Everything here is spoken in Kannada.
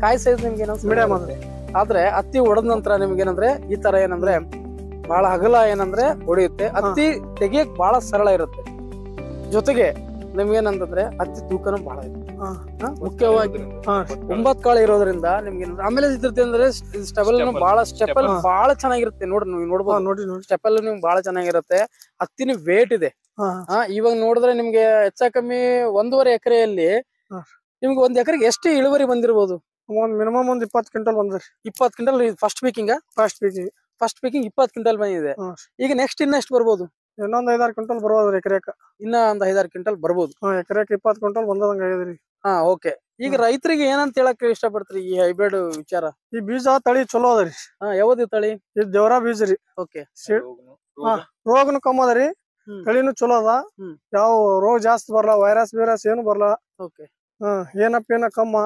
ಕಾಯಿ ಸೈಜ್ ನಿಮ್ಗೆ ಮೀಡಿಯಂ ಆದ್ರೆ ಹತ್ತಿ ಹೊಡೆದ ನಂತರ ನಿಮ್ಗೆ ಏನಂದ್ರೆ ಈ ತರ ಏನಂದ್ರೆ ಬಹಳ ಅಗಲ ಏನಂದ್ರೆ ಹೊಡೆಯುತ್ತೆ. ಹತ್ತಿ ತೆಗಿಯಕ್ ಬಹಳ ಸರಳ ಇರುತ್ತೆ. ಜೊತೆಗೆ ನಿಮ್ಗೇನಂತಂದ್ರೆ ಹತ್ತಿ ತೂಕನೂ ಬಹಳ ಇದೆ. ಮುಖ್ಯವಾಗಿ 9 ಕಾಳು ಇರೋದ್ರಿಂದ ನಿಮ್ಗೆ ಆಮೇಲೆ ಇದ್ರದ್ದು ಅಂದ್ರೆ ಸ್ಟೆಬಲ್ ಬಹಳ ಚೆನ್ನಾಗಿರುತ್ತೆ. ನೋಡ್ರಿ ನೀವು ನೋಡ್ಬೋದು, ಸ್ಟೆಪಲ್ ನಿಮ್ಗೆ ಬಹಳ ಚೆನ್ನಾಗಿರುತ್ತೆ. ಹತ್ತಿನ ವೇಟ್ ಇದೆ. ಇವಾಗ ನೋಡಿದ್ರೆ ನಿಮ್ಗೆ ಹೆಚ್ಚ ಕಮ್ಮಿ 1.5 ಎಕರೆಯಲ್ಲಿ ನಿಮ್ಗೆ 1 ಎಕರೆಗೆ ಎಷ್ಟು ಇಳುವರಿ ಬಂದಿರಬಹುದು? ಮಿನಿಮಮ್ 20 ಕ್ವಿಂಟಲ್ ಬಂದ್ರಿ. 20 ಕ್ವಿಂಟಲ್ ಫಸ್ಟ್ ಪೀಕಿಂಗ್ 20 ಕ್ವಿಂಟಲ್ ಬಂದಿದೆ. ಈಗ ನೆಕ್ಸ್ಟ್ ಇನ್ನೆಷ್ಟು ಬರ್ಬೋದು? ಇನ್ನೊಂದ್ 5-6 ಕ್ವಿಂಟಲ್ ಬರ್ಬೋದ್ರಿ ಎಕರೆಕ. ಇನ್ನ ಒಂದ್ 5-6 ಕ್ವಿಂಟಲ್ ಬರ್ಬೋದು. ಎಕರೆಕ್ 20 ಕ್ವಿಂಟಲ್ ಬಂದಂಗ ಆಗ್ಯದ್ರಿ. ಓಕೆ. ಈಗ ರೈತರಿಗೆ ಏನಂತ ಹೇಳಕ್ ಇಷ್ಟಪಡ್ತೀರಿ ಈ ಹೈಬ್ರಿಡ್ ವಿಚಾರ? ಈ ಬೀಜ ತಳಿ ಚಲೋ ಅದರಿ. ಯಾವ್ದು ತಳಿ? ಇದು ದೇವರ ಬೀಜ ರೀ. ಓಕೆ. ರೋಗನು ಕಮ್ಮ ಅದರಿ, ತಳಿನು ಚಲೋ ಅದ. ಯಾವ ರೋಗ ಜಾಸ್ತಿ ಬರಲ್ಲ, ವೈರಸ್ ಏನು ಬರಲ್ಲ. ಓಕೆ. ಏನಪ್ಪ ಕಮ್ಮ.